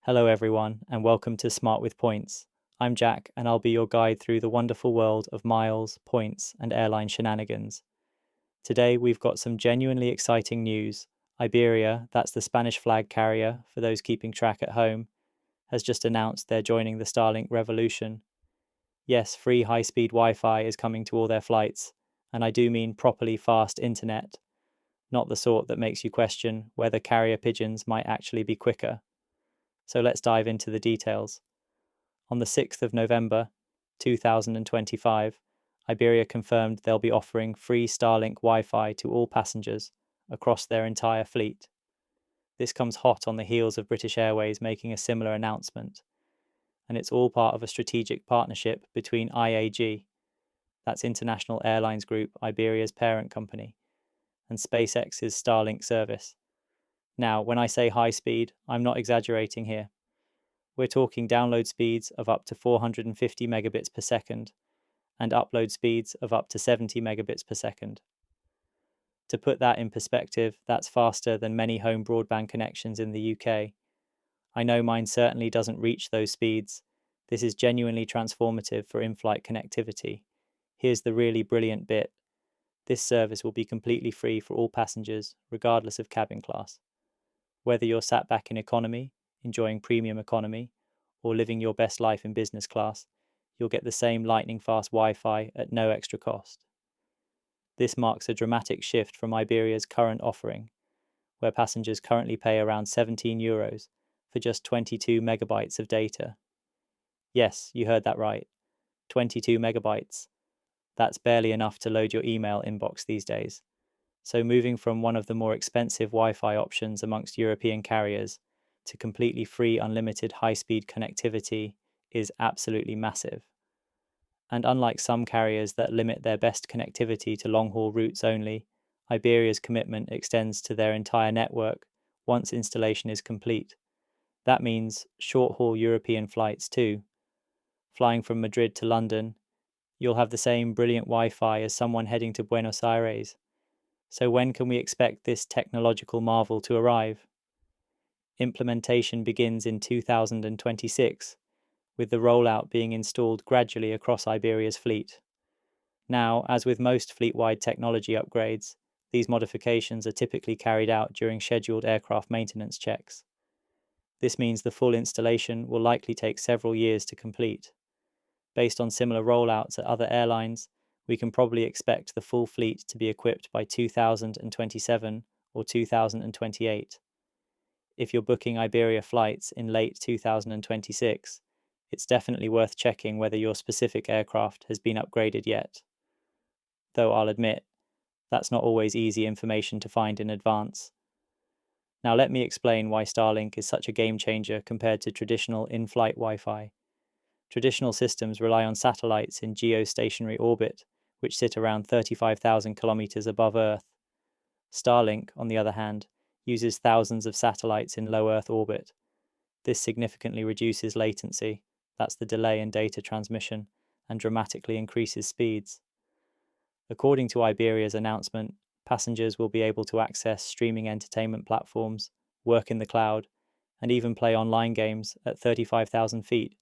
Hello, everyone, and welcome to Smart with Points. I'm Jack, and I'll be your guide through the wonderful world of miles, points, and airline shenanigans. Today, we've got some genuinely exciting news. Iberia, that's the Spanish flag carrier for those keeping track at home, has just announced they're joining the Starlink revolution. Yes, free high speed Wi Fi is coming to all their flights, and I do mean properly fast internet, not the sort that makes you question whether carrier pigeons might actually be quicker. So let's dive into the details. On the 6th of November, 2025, Iberia confirmed they'll be offering free Starlink Wi-Fi to all passengers across their entire fleet. This comes hot on the heels of British Airways making a similar announcement, and it's all part of a strategic partnership between IAG, that's International Airlines Group, Iberia's parent company, and SpaceX's Starlink service. Now, when I say high speed, I'm not exaggerating here. We're talking download speeds of up to 450 megabits per second and upload speeds of up to 70 megabits per second. To put that in perspective, that's faster than many home broadband connections in the UK. I know mine certainly doesn't reach those speeds. This is genuinely transformative for in-flight connectivity. Here's the really brilliant bit. This service will be completely free for all passengers, regardless of cabin class. Whether you're sat back in economy, enjoying premium economy, or living your best life in business class, you'll get the same lightning fast Wi-Fi at no extra cost. This marks a dramatic shift from Iberia's current offering, where passengers currently pay around €17 for just 22 megabytes of data. Yes, you heard that right. 22 megabytes. That's barely enough to load your email inbox these days. So moving from one of the more expensive Wi-Fi options amongst European carriers to completely free unlimited high-speed connectivity is absolutely massive. And unlike some carriers that limit their best connectivity to long-haul routes only, Iberia's commitment extends to their entire network once installation is complete. That means short-haul European flights too. Flying from Madrid to London, you'll have the same brilliant Wi-Fi as someone heading to Buenos Aires. So when can we expect this technological marvel to arrive? Implementation begins in 2026, with the rollout being installed gradually across Iberia's fleet. Now, as with most fleet-wide technology upgrades, these modifications are typically carried out during scheduled aircraft maintenance checks. This means the full installation will likely take several years to complete. Based on similar rollouts at other airlines, we can probably expect the full fleet to be equipped by 2027 or 2028. If you're booking Iberia flights in late 2026, it's definitely worth checking whether your specific aircraft has been upgraded yet. Though I'll admit, that's not always easy information to find in advance. Now let me explain why Starlink is such a game changer compared to traditional in-flight Wi-Fi. Traditional systems rely on satellites in geostationary orbit, which sit around 35,000 kilometers above Earth. Starlink, on the other hand, uses thousands of satellites in low Earth orbit. This significantly reduces latency, that's the delay in data transmission, and dramatically increases speeds. According to Iberia's announcement, passengers will be able to access streaming entertainment platforms, work in the cloud, and even play online games at 35,000 feet.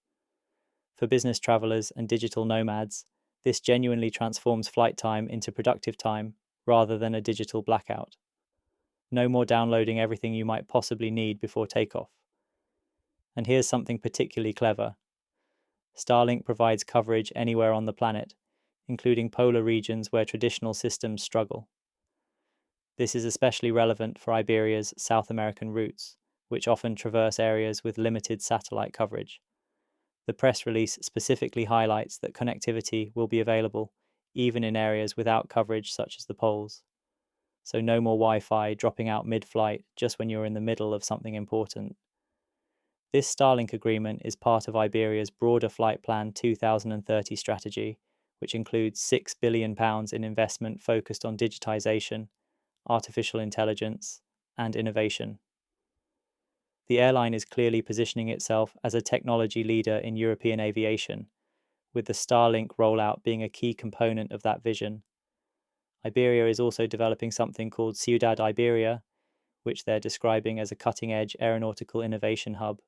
For business travelers and digital nomads, this genuinely transforms flight time into productive time rather than a digital blackout. No more downloading everything you might possibly need before takeoff. And here's something particularly clever. Starlink provides coverage anywhere on the planet, including polar regions where traditional systems struggle. This is especially relevant for Iberia's South American routes, which often traverse areas with limited satellite coverage. The press release specifically highlights that connectivity will be available even in areas without coverage such as the poles. So no more Wi-Fi dropping out mid-flight just when you're in the middle of something important. This Starlink agreement is part of Iberia's broader Flight Plan 2030 strategy, which includes £6 billion in investment focused on digitization, artificial intelligence, and innovation. The airline is clearly positioning itself as a technology leader in European aviation, with the Starlink rollout being a key component of that vision. Iberia is also developing something called Ciudad Iberia, which they're describing as a cutting-edge aeronautical innovation hub.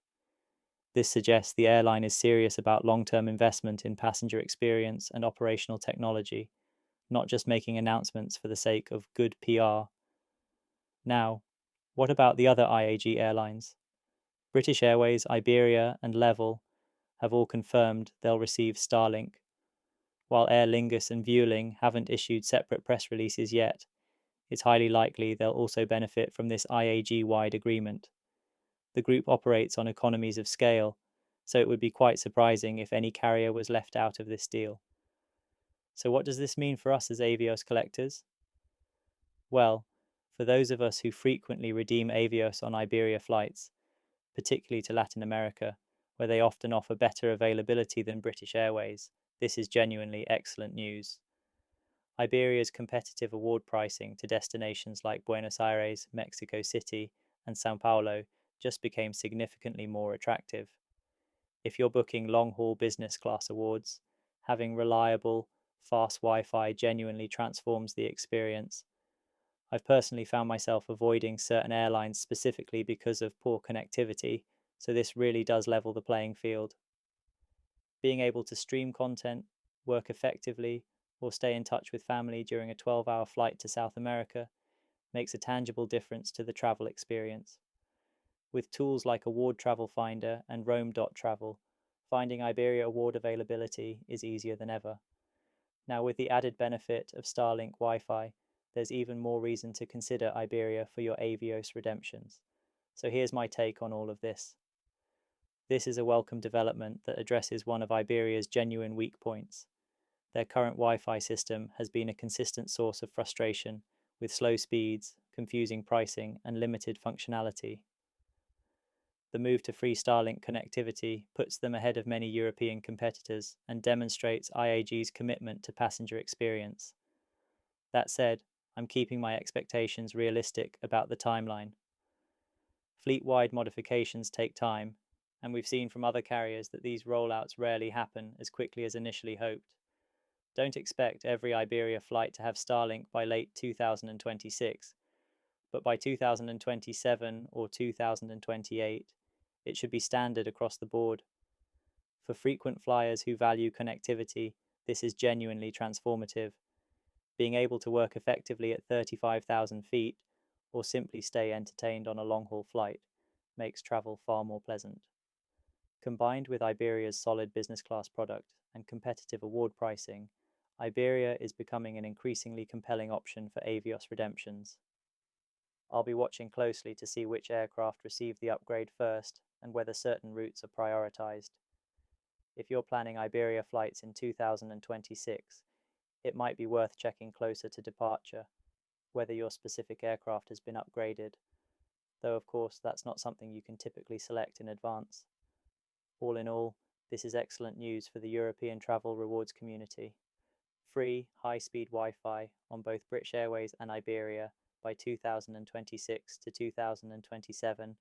This suggests the airline is serious about long-term investment in passenger experience and operational technology, not just making announcements for the sake of good PR. Now, what about the other IAG airlines? British Airways, Iberia, and Level have all confirmed they'll receive Starlink, while Aer Lingus and Vueling haven't issued separate press releases yet. It's highly likely they'll also benefit from this IAG-wide agreement. The group operates on economies of scale, so it would be quite surprising if any carrier was left out of this deal. So what does this mean for us as Avios collectors? Well, for those of us who frequently redeem Avios on Iberia flights, particularly to Latin America, where they often offer better availability than British Airways, this is genuinely excellent news. Iberia's competitive award pricing to destinations like Buenos Aires, Mexico City, and Sao Paulo just became significantly more attractive. If you're booking long-haul business class awards, having reliable, fast Wi-Fi genuinely transforms the experience. I've personally found myself avoiding certain airlines specifically because of poor connectivity, so this really does level the playing field. Being able to stream content, work effectively, or stay in touch with family during a 12-hour flight to South America makes a tangible difference to the travel experience. With tools like Award Travel Finder and Roam.travel, finding Iberia award availability is easier than ever. Now, with the added benefit of Starlink Wi-Fi, there's even more reason to consider Iberia for your Avios redemptions. So here's my take on all of this. This is a welcome development that addresses one of Iberia's genuine weak points. Their current Wi-Fi system has been a consistent source of frustration, with slow speeds, confusing pricing, and limited functionality. The move to free Starlink connectivity puts them ahead of many European competitors and demonstrates IAG's commitment to passenger experience. That said, I'm keeping my expectations realistic about the timeline. Fleet-wide modifications take time, and we've seen from other carriers that these rollouts rarely happen as quickly as initially hoped. Don't expect every Iberia flight to have Starlink by late 2026, but by 2027 or 2028, it should be standard across the board. For frequent flyers who value connectivity, this is genuinely transformative. Being able to work effectively at 35,000 feet, or simply stay entertained on a long-haul flight, makes travel far more pleasant. Combined with Iberia's solid business class product and competitive award pricing, Iberia is becoming an increasingly compelling option for Avios redemptions. I'll be watching closely to see which aircraft receive the upgrade first and whether certain routes are prioritized. If you're planning Iberia flights in 2026, it might be worth checking closer to departure whether your specific aircraft has been upgraded, though of course that's not something you can typically select in advance. All in all, this is excellent news for the European travel rewards community. Free, high-speed Wi-Fi on both British Airways and Iberia by 2026 to 2027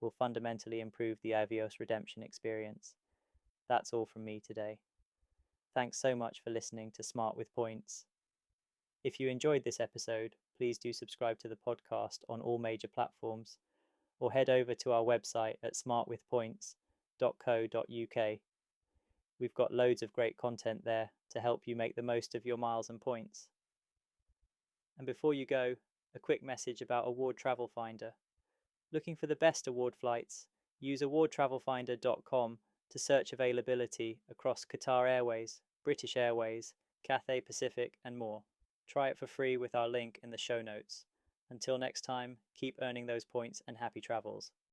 will fundamentally improve the Avios redemption experience. That's all from me today. Thanks so much for listening to Smart with Points. If you enjoyed this episode, please do subscribe to the podcast on all major platforms, or head over to our website at smartwithpoints.co.uk. We've got loads of great content there to help you make the most of your miles and points. And before you go, a quick message about Award Travel Finder. Looking for the best award flights? Use awardtravelfinder.com to search availability across Qatar Airways, British Airways, Cathay Pacific, and more. Try it for free with our link in the show notes. Until next time, keep earning those points and happy travels.